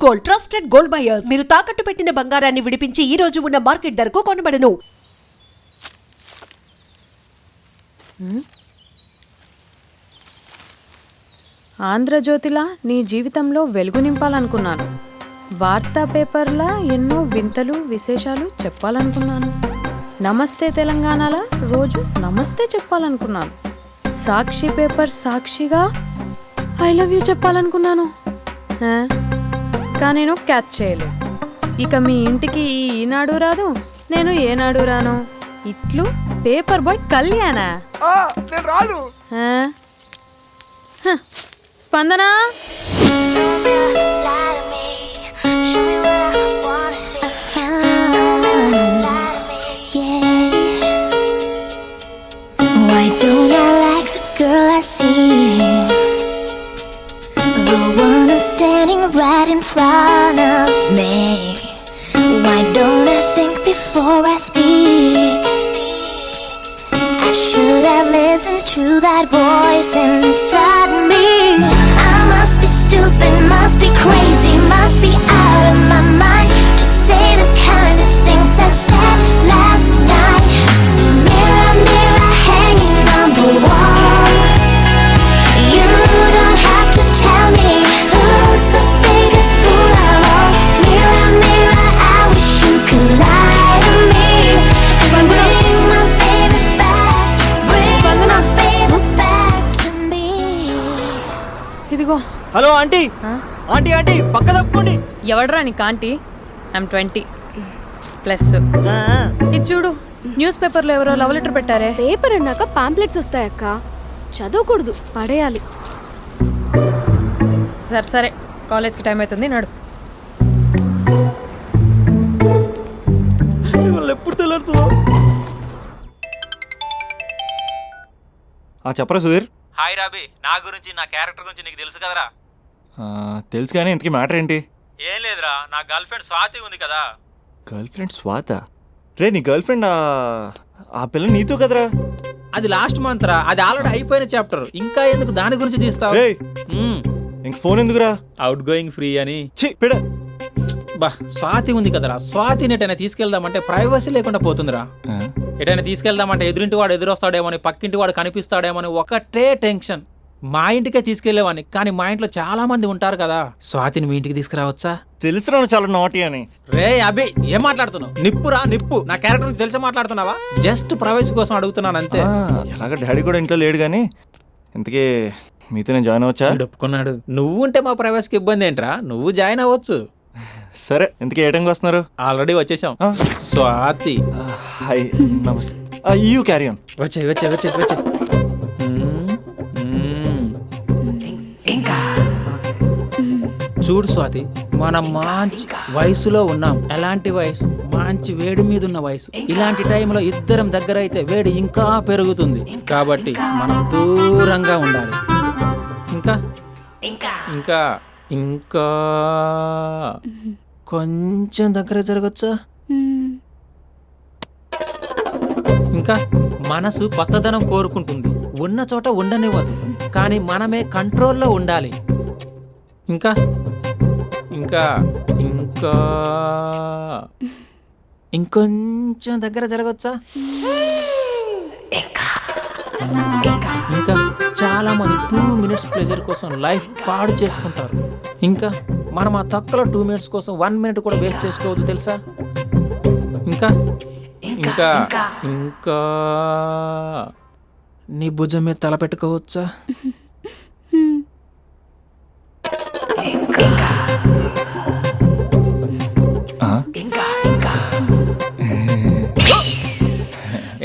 Gold, trusted gold buyers. మీరు తాకట్టు పెట్టిన బంగారాన్ని విడిపించి ఈ రోజు ఉన్న మార్కెట్ ధరకు కొనబడను. ఆంధ్రజ్యోతిలా నీ జీవితంలో వెలుగు నింపాలనుకున్నాను. వార్తా పేపర్లా ఎన్నో వింతలు విశేషాలు చెప్పాలనుకున్నాను. నమస్తే తెలంగాణలా రోజు నమస్తే చెప్పాలనుకున్నాను. సాక్షి పేపర్ సాక్షిగా ఐ లవ్ యూ చెప్పాలనుకున్నాను. కానీ నేను క్యాచ్ చేయలేదు. ఇక మీ ఇంటికి ఈనాడు రాదు, నేను ఏనాడు రాను. ఇట్లు పేపర్ బాయ్ కళ్యాణా? స్పందన, standing right in front of me. Why don't I think before I speak? I should have listened to that voice inside me. I must be stupid, must be crazy, must be out of my mind. Just say the kind of things I said last night. Mirror, mirror hanging on the wall, you don't have to tell me who's the biggest fool of all. Mirror, mirror, I wish you could lie to me and bring my baby back, bring my baby back to me. ఇదిగో. Hello aunty. Aunty aunty పక్క తప్పుకోండి. ఎవడరా నీకు aunty? I'm 20 plus. ఇది చూడు, news పేపర్లో ఎవరో love letter పెట్టారే. Paper అన్నాక పాంప్లెట్స్ వస్తాయక్క, చదవకూడదు, పడేయాలి. సరే సరే, కాలేజ్కి టైం అవుతుంది, నడు. ఎప్పుడు తెల్లారుతుందో. చెప్పరా సుధీర్. హాయ్ రాబీ, నా గురించి నా క్యారెక్టర్ గురించి నీకు తెలుసు కదరా? తెలుసు కానీ ఇంతకీ మ్యాటర్ ఏంటి? ఏం లేదురా, నా గర్ల్ ఫ్రెండ్ స్వాతి ఉంది కదా. గర్ల్ ఫ్రెండ్ స్వాత? రే నీ గర్ల్ ఫ్రెండ్ ఆ పిల్ల నీతో కదరా? అది లాస్ట్ మంత్ రా, అది ఆల్రెడీ అయిపోయిన చాప్టర్. ఇంకా ఎందుకు దాని గురించి తీస్తావు? ఇంక ఫోన్ ఎందుకురా? అవుట్ గోయింగ్ ఫ్రీ అని. పిడ బా, స్వాతి ఉంది కదరా, స్వాతిని ఎటైనా తీసుకెళ్దామంటే ప్రైవసీ లేకుండా పోతుందిరా. ఎటైనా తీసుకెళ్దామంటే ఎదురింటి వాడు ఎదురొస్తాడేమోని, పక్కింటి వాడు కనిపిస్తాడేమోని ఒకటే టెన్షన్. మా ఇంటికే తీసుకెళ్లేవాడిని, కానీ మా ఇంట్లో చాలా మంది ఉంటారు కదా. స్వాతిని మీ ఇంటికి తీసుకురావచ్చా? తెలుసురా చాలా నాటి అని. రే అభి, ఏం మాట్లాడుతున్నావు? నిప్పురా నిప్పు. నా క్యారెక్టర్ గురించి తెలిసి మాట్లాడుతున్నావా? జస్ట్ ప్రైవసీ కోసం అడుగుతున్నాను అంతే. ఎలాగ డాడీ కూడా ఇంట్లో లేడు కానీ ఇంతకీ మీతో నేను జాయిన్ అవ్వచ్చా? ఒప్పుకున్నాడు. నువ్వు ఉంటే మా ప్రైవసీకి ఇబ్బంది ఏంట్రా, నువ్వు జాయిన్ అవ్వచ్చు. సరే, ఇంతకీ ఏ టైంకి వస్తున్నారు? ఆల్రెడీ వచ్చేసాం. స్వాతి హాయ్, నమస్తే. You carry on. వచ్చే వచ్చే వచ్చే వచ్చే. చూడు స్వాతి, మనం మంచి వయసులో ఉన్నాం. ఎలాంటి వయసు? మంచి వేడి మీద ఉన్న వయసు. ఇలాంటి టైంలో ఇద్దరం దగ్గర అయితే వేడి ఇంకా పెరుగుతుంది. కాబట్టి మనం దూరంగా ఉండాలి. ఇంకా ఇంకా ఇంకా కొంచెం దగ్గర జరగచ్చా? ఇంకా మనసు కొత్తదనం కోరుకుంటుంది, ఉన్న చోట ఉండనివ్వదు, కానీ మనమే కంట్రోల్లో ఉండాలి. ఇంకా ఇంకా ఇంకా ఇంకొంచెం దగ్గర జరగచ్చా? ఇంకా చాలా మంది 2 minutes ప్లెజర్ కోసం లైఫ్ పాడు చేసుకుంటారు. ఇంకా మనం ఆ తక్కువ 2 minutes కోసం 1 minute కూడా వేస్ట్ చేసుకోవద్దు, తెలుసా? ఇంకా ఇంకా ఇంకా నీ భుజం మీద తల పెట్టుకోవచ్చా?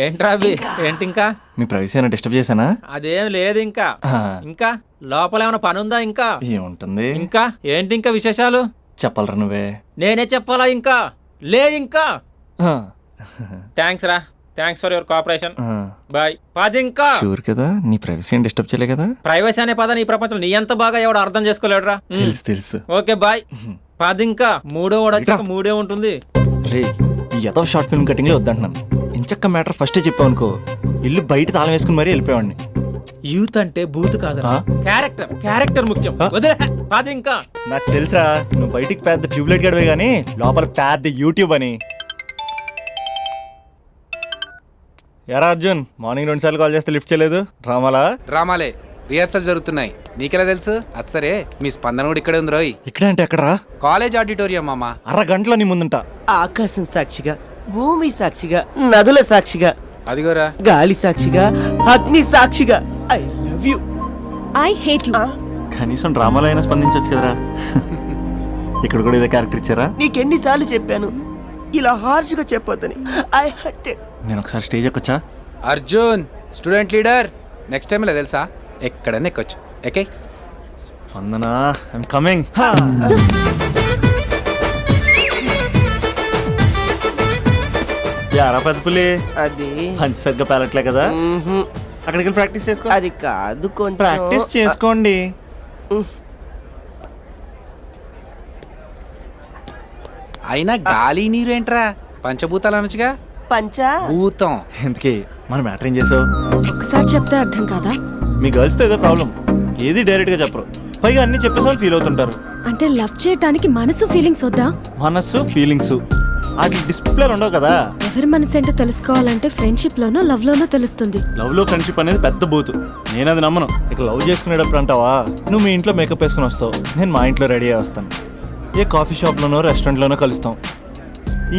ఏంట్రా అవి? ఏంటి ఇంకా? మీ ప్రైవసీ ఏమైనా డిస్టర్బ్ చేశానా? అదేం లేదు. ఇంకా ఇంకా లోపల ఏమైనా పని ఉందా? ఇంకా ఏముంటుంది? ఇంకా ఏంటి ఇంకా విశేషాలు? చెప్పాలరా నువ్వే. నేనే చెప్పాలా? ఇంకా లే. ఇంకా థ్యాంక్స్ రా, thanks for your cooperation. Bye. పది. ఇంకా షూర్ కదా నీ ప్రైవసీ ఏం డిస్టర్బ్ చేయలే కదా? ప్రైవసీ అనే పద నీ ప్రపంచంలో నీ ఎంత బాగా ఎవడు అర్థం చేసుకోలేడురా. తెలుసు తెలుసు. Okay bye. పది. ఇంకా మూడో వాడు వచ్చాక మూడే ఉంటుంది. రే, ఈ ఎదో షార్ట్ ఫిల్మ్ కటింగ్ లో వద్దంటున్నాను. ఇంచక్క మ్యాటర్ ఫస్టే చెప్పావు అనుకో, ఇల్లు బయట తాళం వేసుకుని మరీ వెళ్ళిపోయాడిని. యూత్ అంటే బూత్ కాదు, ఆ? క్యారెక్టర్ ముఖ్యం. వదిలే అది ఇంకా నాకు తెలుసా నువ్వు బయటికి పెద్ద ట్యూబ్లైట్ గడవే కానీ లోపల పెద్ద యూట్యూబ్ అని. ఎరా అర్జున్, మార్నింగ్ 2 సార్లు కాల్ చేస్తే లిఫ్ట్ చేయలేదు. రామాలా? డ్రామాలే రిహర్సల్ జరుగుతున్నాయి. నీకెలా తెలుసు? అది సరే, మీ స్పందన కూడా ఇక్కడే ఉంది రోయ్. ఇక్కడే అంటే ఎక్కడరా? కాలేజ్ ఆడిటోరియం మామ. అరగంటలో నీ ముందుంటా. ఆకాశం సాక్షిగా, భూమి సాక్షిగా, నదుల సాక్షిగా, అదిగోరా. గాలి సాక్షిగా, అగ్ని సాక్షిగా, I love you. I hate you. కనీసం డ్రామాలో అయినా స్పందించవచ్చు కదరా. ఇక్కడ కూడా ఇదే క్యారెక్టర్ ఇచ్చారా? నీకెన్నిసార్లు చెప్పాను ఇలా హార్ష్గా చెప్పొద్దని. I hurted. నేను ఒకసారి స్టేజ్ ఎక్కొచ్చా? Arjun student leader. Next time ఇలా తెలుసా, ఎక్కడన్నా ఎక్కొచ్చు. Okay Spandana, I'm coming. యారా పెద్ద పులి, అది పంచసరిగ్గా పేలట్లే కదా. మ్మ్హ్మ్. అక్కడికి వెళ్ళి ప్రాక్టీస్ చేసుకో. అది కాదు, కొంచెం ప్రాక్టీస్ చేసుకోండి. అయినా గాలి నీరు ఏంట్రా, పంచభూతాలు అనొచ్చుగా. పంచా భూతం. ఎందుకే మన మ్యాటర్ ఏం చేసావు? ఒకసారి చెప్తే అర్థం కాదా? మీ గర్ల్స్తో ఏదో ప్రాబ్లం, ఏది డైరెక్ట్గా చెప్పరు, పైగా అన్ని చెప్పేసి ఫీల్ అవుతుంటారు. అంటే లవ్ చేయటానికి మనసు ఫీలింగ్స్ వద్దా? మనస్సు ఫీలింగ్స్ వాటి డిస్ప్లే ఉండవు కదా. ఎవరి మనసు ఏంటో తెలుసుకోవాలంటే ఫ్రెండ్షిప్ లోనో లవ్ లోనో తెలుస్తుంది. లవ్ లో ఫ్రెండ్షిప్ అనేది పెద్ద బూతు, నేను అది నమ్మను. ఇక లవ్ చేసుకునేటప్పుడు అంటావా, నువ్వు మీ ఇంట్లో మేకప్ వేసుకుని వస్తావు, నేను మా ఇంట్లో రెడీ అయ్యి వస్తాను. ఏ కాఫీ షాప్లోనో రెస్టారెంట్లోనో కలుస్తాం,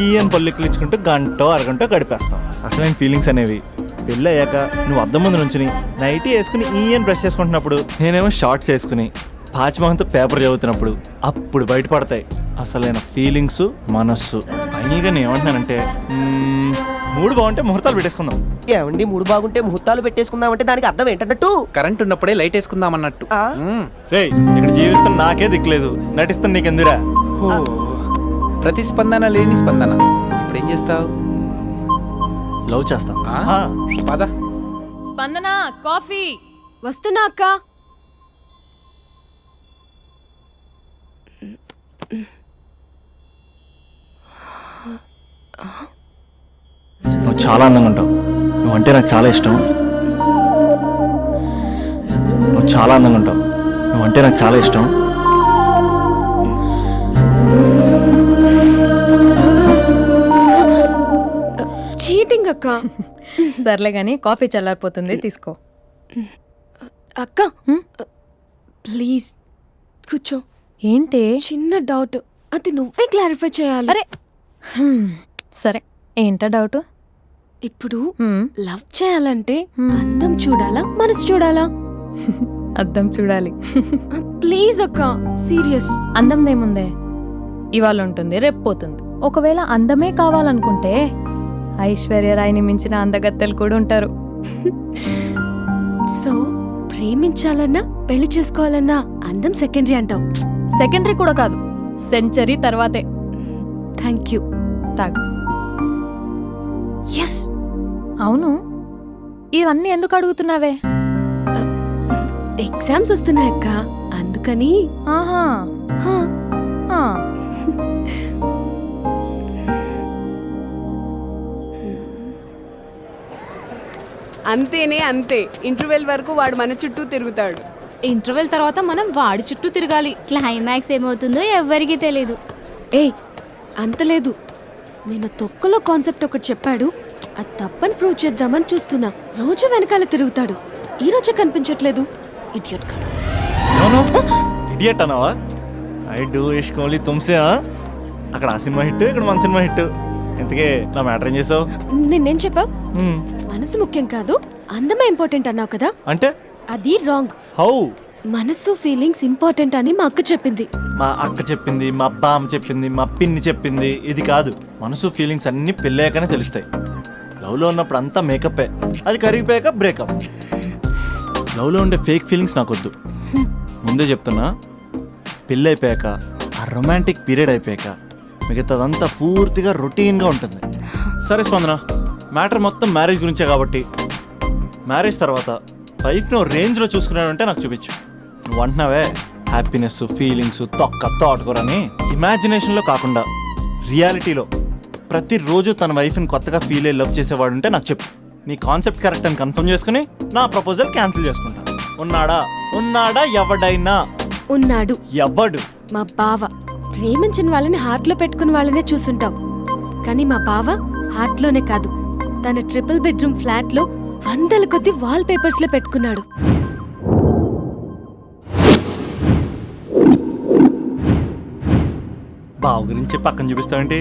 ఈయన పల్లెక్కులు ఇచ్చుకుంటూ గంటో అరగంటో గడిపేస్తాం. అసలైన ఫీలింగ్స్ అనేవి పెళ్ళి అయ్యాక నువ్వు అద్దం ముందు నుంచుని నైటీ వేసుకుని ఈయన బ్రష్ చేసుకుంటున్నప్పుడు, నేనేమో షార్ట్స్ వేసుకుని పాచిమహంతో పేపర్ చదువుతున్నప్పుడు అప్పుడు బయటపడతాయి అసలైన ఫీలింగ్స్, మనస్సు. పైగా నేను ఏమంటున్నానంటే, మూడు బాగుంటే ముహూర్తాలు పెట్టేసుకుందాం. ఏమండి, మూడు బాగుంటే ముహూర్తాలు పెట్టేసుకుందామంటే దానికి అర్థం ఏంటన్నట్టు? కరెంట్ ఉన్నప్పుడే లైట్ వేసుకుందాం అన్నట్టు. ఆ? రేయ్, ఇక్కడ జీవిస్తున్న నాకే దిక్కులేదు, నటిస్తున్న నీకెందురా? ప్రతిస్పందన లేని స్పందన. ఇప్పుడు ఏం చేస్తావు? లవ్ చేస్తాం. పద. స్పందన కాఫీ. వస్తున్నా అక్క. నువ్వు చాలా అందంగా ఉంటావు, నువ్వంటే నాకు చాలా ఇష్టం. నువ్వు చాలా అందంగా ఉంటావు, నువ్వంటే నాకు చాలా ఇష్టం. చీటింగ్ అక్క. సర్లే గాని కాఫీ చల్లారిపోతుంది, తీసుకో. అక్క ప్లీజ్ కూర్చో. ఏంటి? చిన్న డౌట్, అది నువ్వే క్లారిఫై చేయాలి. అరే సరే, ఏంటా డౌట్? ఇప్పుడు లవ్ చేయాలంటే అందం చూడాలా, మనసు చూడాలా? అద్దం చూడాలి. ప్లీజ్ అక్క, సీరియస్. అందం ఇవాళ ఉంటుంది, రేపు పోతుంది. ఒకవేళ అందమే కావాలనుకుంటే ఐశ్వర్యరాయ్ని మించిన అందగత్తెలు కూడా ఉంటారు. సో ప్రేమించాలన్నా పెళ్లి చేసుకోవాలన్నా అందం సెకండరీ అంటావు? సెకండరీ కూడా కాదు, సెంచరీ తర్వాతే. Thank you. తాగు. ఎస్. అవును, ఇవన్నీ ఎందుకు అడుగుతున్నావే? ఎగ్జామ్స్ వస్తున్నాయక్క, అందుకని. ఆహా. హా. ఆ. అంతేనే అంతే. ఇంటర్వెల్ వరకు వాడు మన చుట్టూ తిరుగుతాడు. ఇంటర్వెల్ తర్వాత మనం వాడి చుట్టూ తిరగాలి. క్లైమాక్స్ ఏమవుతుందో ఎవ్వరికీ తెలీదు. ఏయ్, అంత లేదు. నేను తొక్కలో కాన్సెప్ట్ ఒకటి చెప్పాడు, అది తప్పని ప్రూవ్ చేద్దామని చూస్తున్నా. రోజు వెనకాల తిరుగుతాడు, ఈ రోజే కనిపించట్లేదు. ఇడియట్ కాడు. ఇడియట్ అన్నావా? ఐ డూ ఇష్క్ ఓన్లీ తుమ్సే. అక్కడ ఆ సినిమా హిట్, ఇక్కడ మన సినిమా హిట్. ఇంతకే నా మ్యాటర్ ఏం చేసావు? నిన్నేం చెప్పావు? మనసు ముఖ్యం కాదు, అందమే ఇంపార్టెంట్ అన్నావు కదా. అంటే అది రాంగ్. హౌ? మనసు ఫీలింగ్స్ ఇంపార్టెంట్ అని మా అక్క చెప్పింది. మా అక్క చెప్పింది, మా బామ్మ చెప్పింది, మా పిన్ని చెప్పింది. ఇది కాదు, మనసు ఫీలింగ్స్ అన్ని పెళ్ళాకనే తెలుస్తాయి. లవ్లో ఉన్నప్పుడు అంతా మేకప్పే, అది కరిగిపోయాక బ్రేకప్. లవ్లో ఉండే ఫేక్ ఫీలింగ్స్ నాకొద్దు. ముందే చెప్తున్నా, పెళ్ళి అయిపోయాక, ఆ రొమాంటిక్ పీరియడ్ అయిపోయాక మిగతాదంతా పూర్తిగా రొటీన్గా ఉంటుంది. సరే స్పందన, మ్యాటర్ మొత్తం మ్యారేజ్ గురించే కాబట్టి మ్యారేజ్ తర్వాత లైఫ్ను రేంజ్లో చూసుకున్నాడంటే నాకు చూపించు. నువ్వు అంటున్నావే హ్యాపీనెస్, ఫీలింగ్స్ తోటకూరని, ఇమాజినేషన్లో కాకుండా రియాలిటీలో ప్రతిరోజు తన వైఫ్ని కొత్తగా ఫీల్ అయ్యి లవ్ చేసేవాడు ఉంటే నాకు చెప్పు. నీ కాన్సెప్ట్ కరెక్ట్ అని కన్ఫర్మ్ చేసుకుని నా ప్రపోజల్ క్యాన్సిల్ చేసుకుంటా. ఉన్నాడా ఎవడైనా? ఉన్నాడు. ఎవడు? మా బావ. ప్రేమించిన వాళ్ళని హార్ట్లో పెట్టుకున్న వాళ్ళనే చూసుంటాం, కానీ మా బావ హార్ట్లోనే కాదు, తన ట్రిపుల్ బెడ్రూమ్ ఫ్లాట్లో 100 కొద్ది వాల్ పేపర్స్ లో పెట్టుకున్నాడు. బావ గురించి పక్కన చూపిస్తావేంటి?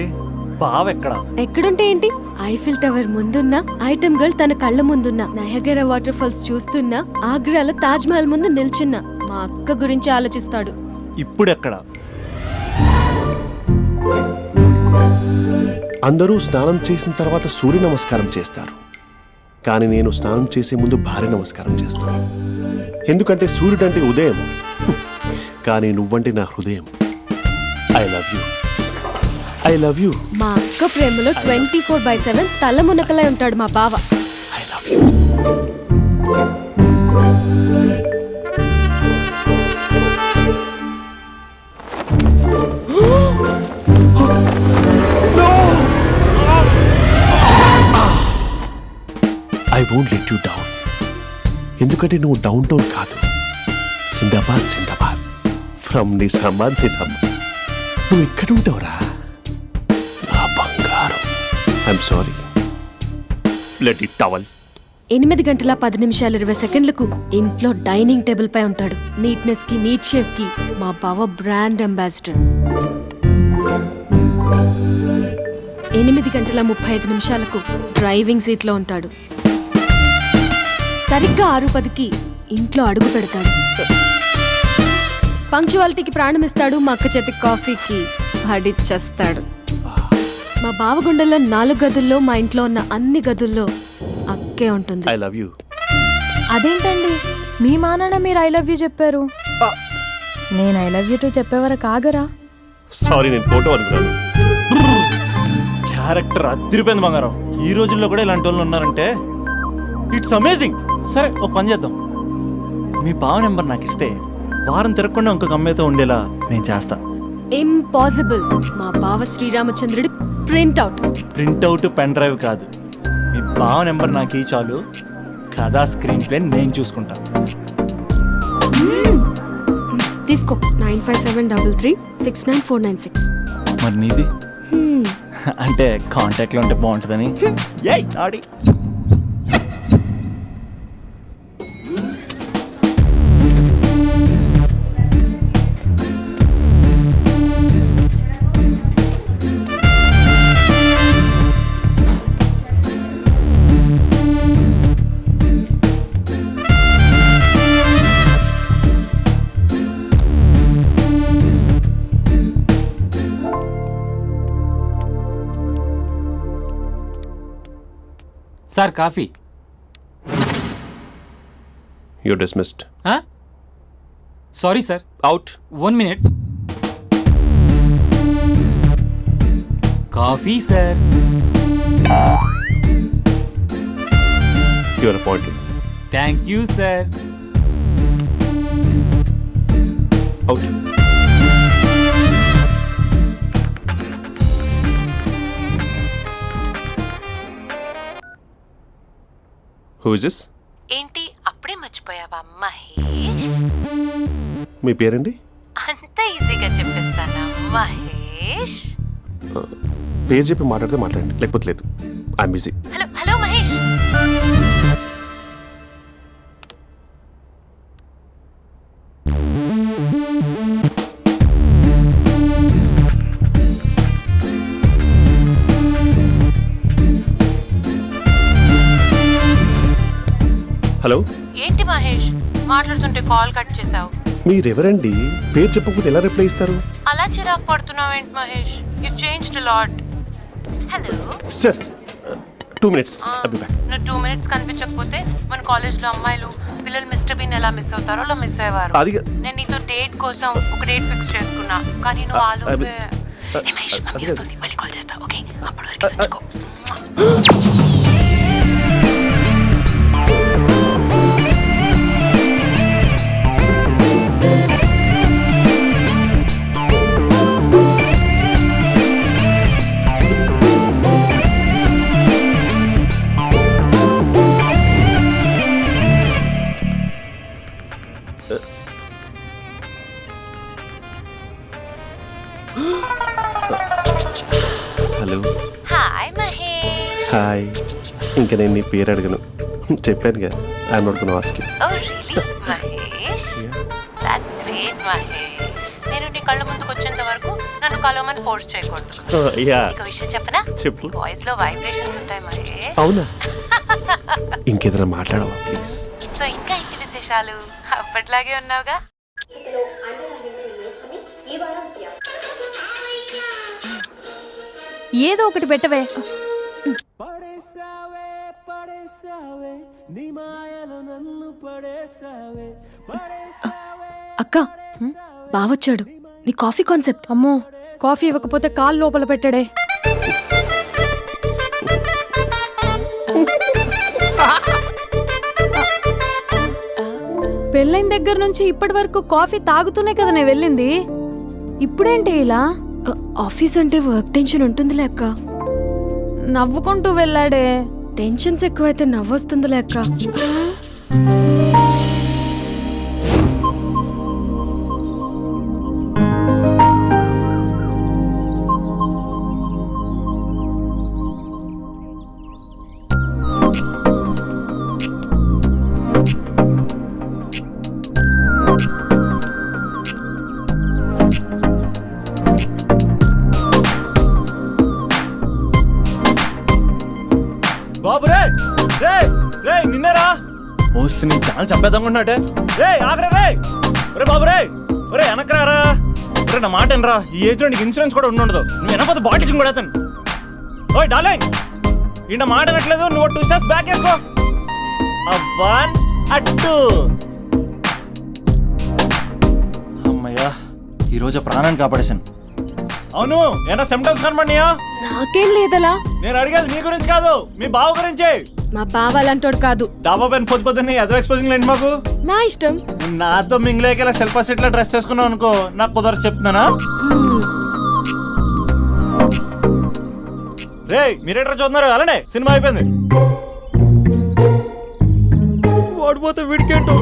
బావ ఎక్కడుంటే ఏంటి? ఐఫిల్ టవర్ ముందున్న ఐటమ్ గర్ల్ తన కళ్ళ ముందున్న నయగరా వాటర్ ఫాల్స్ చూస్తున్నా, ఆగ్రాలో తాజ్ మహల్ ముందు నిల్చున్నా మా అక్క గురించి ఆలోచిస్తాడు. ఇప్పుడెక్కడ? అందరూ స్నానం చేసిన తర్వాత సూర్య నమస్కారం చేస్తారు, కానీ నేను స్నానం చేసే ముందు భార్య నమస్కారం చేస్తాను. ఎందుకంటే సూర్యుడు అంటే ఉదయం, కానీ నువ్వంటే నా హృదయం. I love you, I love you. మా అక్క ప్రేమలో 24/7 తల మునకలై ఉంటాడు మా బావ. I love you. I won't let you down. ఎందుకంటే నువ్వు డౌన్ టౌన్ కాదు, జిందాబాద్ జిందాబాద్ ఫ్రమ్ నిజామాబాద్ నిజామాబాద్. నువ్వు ఇక్కడ ఉంటావురా నా బంగారం. I'm sorry, let it towel. 8 గంటల 10 నిమిషాలు 20 సెకండ్లకు ఇంట్లో డైనింగ్ టేబుల్ పై ఉంటాడు. నీట్నెస్ కి, నీట్ షేఫ్ కి మా బావ బ్రాండ్ అంబాసిడర్. 8 గంటల 35 నిమిషాలకు డ్రైవింగ్ సీట్ లో ఉంటాడు. సరిగ్గా 6:10కి ఇంట్లో అడుగు పెడతాడు. పంక్చువాలిటీకి ప్రాణమిస్తాడు. మా అక్క చేతి కాఫీకి పడిచ్చేస్తాడు. మా బావ గుండెల్లో 4 గదుల్లో, మా ఇంట్లో ఉన్న అన్ని గదుల్లో అక్కే ఉంటుంది. I love you. అదేంటండి మీ మానాన్న మీరు ఐ లవ్ యూ చెప్పారు, నేను ఐ లవ్ యూ టు చెప్పేవరకు ఆగరా? సారీ, నేను ఫోటో అనుకున్నాను. క్యారెక్టర్ అదిరిపోయింది బంగారం. ఈ రోజుల్లో కూడా ఇలాంటి వాళ్ళు ఉన్నారంటే ఇట్స్ అమేజింగ్. సరే, ఒక పని చేద్దాం. మీ బావ నెంబర్ నాకు ఇస్తే వారం తిరగకుండా ఇంకొక అమ్మాయితో ఉండేలా నేను చేస్తా. ఇంపాసిబుల్. మా బావ శ్రీరామచంద్రుడి ప్రింట్అవుట్. ప్రింట్అవుట్ పెన్ డ్రైవ్ కాదు, మీ బావ నెంబర్ నాకు ఈ చాలు. కథా స్క్రీన్ ప్లే నేను చూసుకుంటా. తీసుకో. 9573369496. మరి నీది? అంటే కాంటాక్ట్లో ఉంటే బాగుంటుందని. ఏయ్ ఆడి. Sir coffee. You're dismissed. Sorry sir. Out. 1 minute. Coffee sir. You are appointed. Thank you sir. Out. Who is this? ఏంటి అప్పుడే మర్చిపోయావా మహేష్? మీ పేరండి? అంత ఈజీగా చెప్పేస్తానా మహేష్? పేరు చెప్పి మాట్లాడితే మాట్లాడండి, లేకపోతే లేదు. I'm busy. Hello hello Mahesh. Hello. ఏంటి మహేష్ మాట్లాడుతుంటే కాల్ కట్ చేసావు? మీరెవరండి? పేరు చెప్పకపోతే ఎలా రిప్లై ఇస్తారు? అలా చిరాకు పడుతున్నావు ఏంటి Mahesh? You changed a lot. Hello sir, 2 minutes. I'll be back. నువ్వు 2 minutes కనిపించకపోతే మన కాలేజ్లో అమ్మాయిలు పిల్లలు మిస్టర్ బీన్ ఎలా మిస్ అవుతారో అలా మిస్ అయ్యేవారు. అది నేను నీతో డేట్ కోసం ఒక డేట్ ఫిక్స్ చేసుకున్నా, కానీ నువ్వు ఆలోపే. మహేష్ మమ్మీ వస్తుంది, మళ్ళీ కాల్ చేస్తా. ఓకే, అప్పటి వరకు తెచ్చుకో. Hello hi Mahesh. హాయ్. ఇంకా నేను నీ పేరు అడగను, చెప్పాను కదా, I'm not gonna ask you. Oh really Mahesh, that's great Mahesh. నేను నీ కళ్ళ ముందుకు వచ్చేంత వరకు నన్ను కలవమని ఫోర్స్ చేయకూడదు. యా, ఒక విషయం చెప్పనా? చెప్పు. వాయిస్ లో వైబ్రేషన్స్ ఉంటాయి మహేష్. అవునా? ఇంకేదైనా మాట్లాడవా ప్లీజ్? సో ఇంకా ఇంటి విశేషాలు అప్పట్లాగే ఉన్నావుగా? ఏదో ఒకటి పెట్టవే. అక్క బావొచ్చాడు. నీ కాఫీ కాన్సెప్ట్. అమ్మో, కాఫీ ఇవ్వకపోతే కాలు లోపల పెట్టాడే. పెళ్ళైన దగ్గర నుంచి ఇప్పటి వరకు కాఫీ తాగుతూనే కదా నేను వెళ్ళింది. ఇప్పుడేంటి ఇలా? ఆఫీస్ అంటే వర్క్ టెన్షన్ ఉంటుందిలే అక్క. నవ్వుకుంటూ వెళ్ళాడే. టెన్షన్స్ ఎక్కువైతే నవ్వొస్తుందిలే అక్క. బాబు రే రే రే నిన్నరా వస్తే నీ ఛానల్ చంపేద్దామన్నట్టే. రే ఆగరా రే. రే బాబు రే, ఒరే వెనకరారా. ఒరే నా మాట అనరా, ఈ ఏజ్లో నీకు ఇన్సూరెన్స్ కూడా ఉండదు. నువ్వు వెనకపోతే బాటిల్ కూడా అతను. ఓయ్ డార్లింగ్, ఈ నా మాట అనట్లేదు. నువ్వు 2 స్టెప్స్ బ్యాక్ వేసుకో. అబ్బా అట్టు. అమ్మయ్యా, ఈరోజు ప్రాణాన్ని కాపాడేశాను. అవును, ఏనా సిమ్టమ్స్ కనబడినాయా? నాకేం లేదలా. నేను అడిగేది నీ గురించి కాదు, మీ బావ గురించి. మా బావ అలాంటోడు కాదు. డాబా పైన పొద్దు పొద్దున్నే ఎదో ఎక్స్పోజింగ్ లేండి మాకు. నా ఇష్టం. నాతో మింగిలేక సెల్ఫ్ అసెట్ లా డ్రెస్ చేసుకున్నావు అనుకో, నాకు కుదరదు చెప్తున్నానా? రే మీరేట్రా చూస్తున్నారు? అలానే సినిమా అయిపోయింది. వాడిపోతే వీడికేంటో.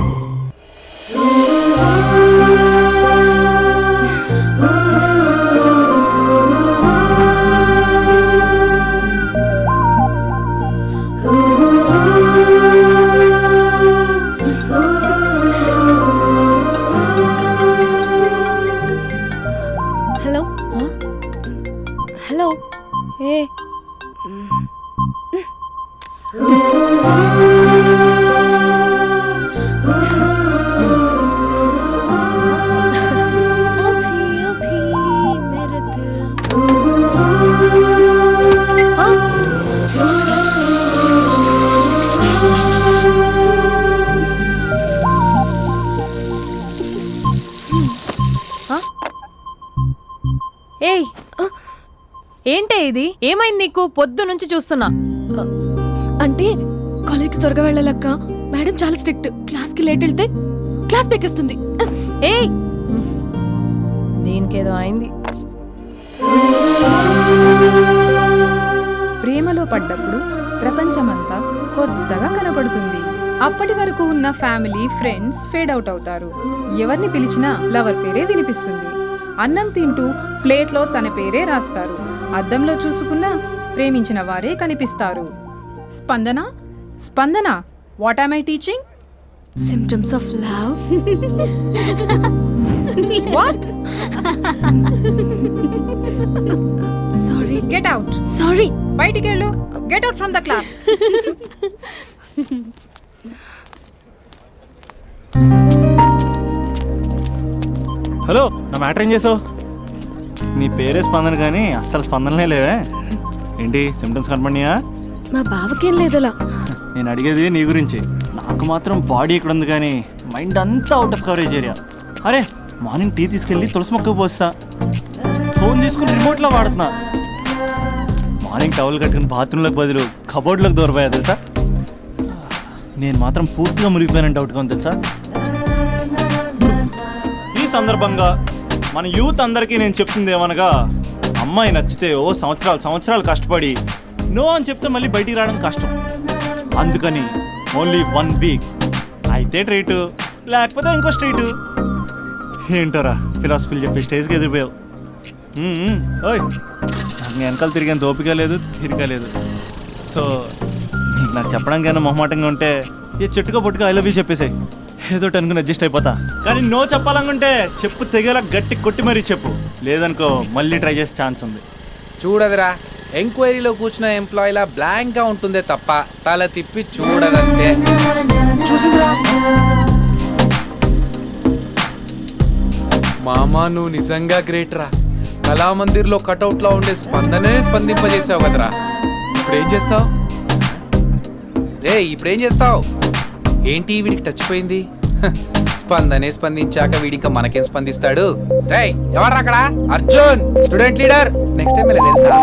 Hello hello. ఏ ఏయ్, ఏంటే ఇది? ఏమైంది నీకు? పొద్దు నుంచి చూస్తున్నా. అంటే కాలేజ్కి త్వరగా వెళ్ళాలక్క. మేడం చాలా స్ట్రిక్ట్. క్లాస్కి లేట్ వెళ్తే క్లాస్ పెక్కేస్తుంది. ఏయ్, దీనికేదో అయింది. ప్రేమలో పడ్డప్పుడు ప్రపంచమంతా కొత్తగా కనపడుతుంది. అప్పటి వరకు ఉన్న ఫ్యామిలీ ఫ్రెండ్స్ ఫేడ్ అవుట్ అవుతారు. ఎవరిని పిలిచినా లవర్ పేరే వినిపిస్తుంది. అన్నం తింటూ ప్లేట్లో తన పేరే రాస్తారు. అద్దంలో చూసుకున్నా ప్రేమించిన వారే కనిపిస్తారు. Spandana, Spandana, what am I teaching? Symptoms of love. What? Sorry. Get out. Sorry. బయటికి వెళ్ళు. Get out from the class. Hello, నా మ్యాటర్ ఏం చేసావు? నీ పేరే స్పందన కానీ అస్సలు స్పందనలే లేవే. ఏంటి సిమ్టమ్స్ కనపడినాయా? మా బావకేం లేదులా. నేను అడిగేది నీ గురించి. నాకు మాత్రం బాడీ ఇక్కడ ఉంది కానీ మైండ్ అంతా అవుట్ ఆఫ్ కవరేజ్ ఏరియా. అరే మార్నింగ్ టీ తీసుకెళ్ళి తులసి మొక్కకు పోస్తా. ఫోన్ తీసుకుని రిమోట్లో వాడుతున్నా. మార్నింగ్ టవల్ కట్టుకుని బాత్రూంలోకి బదులు కబోర్డ్లోకి దూరపోయా తెలుసా. నేను మాత్రం పూర్తిగా మునిగిపోయానని డౌట్గా ఉంది తెలుసా. ఈ సందర్భంగా మన యూత్ అందరికీ నేను చెప్తుంది ఏమనగా, అమ్మాయి నచ్చితే ఓ సంవత్సరాలు కష్టపడి నో అని చెప్తే మళ్ళీ బయటికి రావడం కష్టం. అందుకని ఓన్లీ 1 వీక్ అయితే ట్రీటు, లేకపోతే ఇంకో స్ట్రీటు. ఏంటోరా ఫిలాసఫీలు చెప్పే స్టేజ్కి ఎదిరిపోయావు. ఓయ్ నాకు నీ వెనకాల తిరిగేంత ఓపిక లేదు తీరిక లేదు. సో నీకు నాకు చెప్పడానికైనా మొహమాటంగా ఉంటే ఏ చెట్టుగా పొట్టుగా ఐ లవ్ యూ చెప్పేసాయి, ఏదో అనుకుని అడ్జస్ట్ అయిపోతా. కానీ నో చెప్పాలనుకుంటే చెప్పు తెగేలా గట్టి కొట్టి మరీ చెప్పు, లేదనుకో మళ్ళీ ట్రై చేసే ఛాన్స్ ఉంది. చూడదురా, ఎంక్వైరీలో కూర్చున్న ఎంప్లాయీలా బ్లాంక్ గా ఉంటుందే తప్ప తల తిప్పి చూడదంతే. చూసిందిరా మామా, నువ్వు నిజంగా గ్రేట్ రా. కళామందిర్లో కటౌట్ లో ఉండే స్పందనే స్పందింపజేసావు కదరా. ఇప్పుడేం చేస్తావు రే? ఇప్పుడేం చేస్తావు? ఏంటి వీడికి టచ్ పోయింది? స్పందనే స్పందించాక వీడిక మనకేం స్పందిస్తాడు? రేయ్ ఎవర్రా అక్కడ? Arjun, student leader. Next time తెలుసా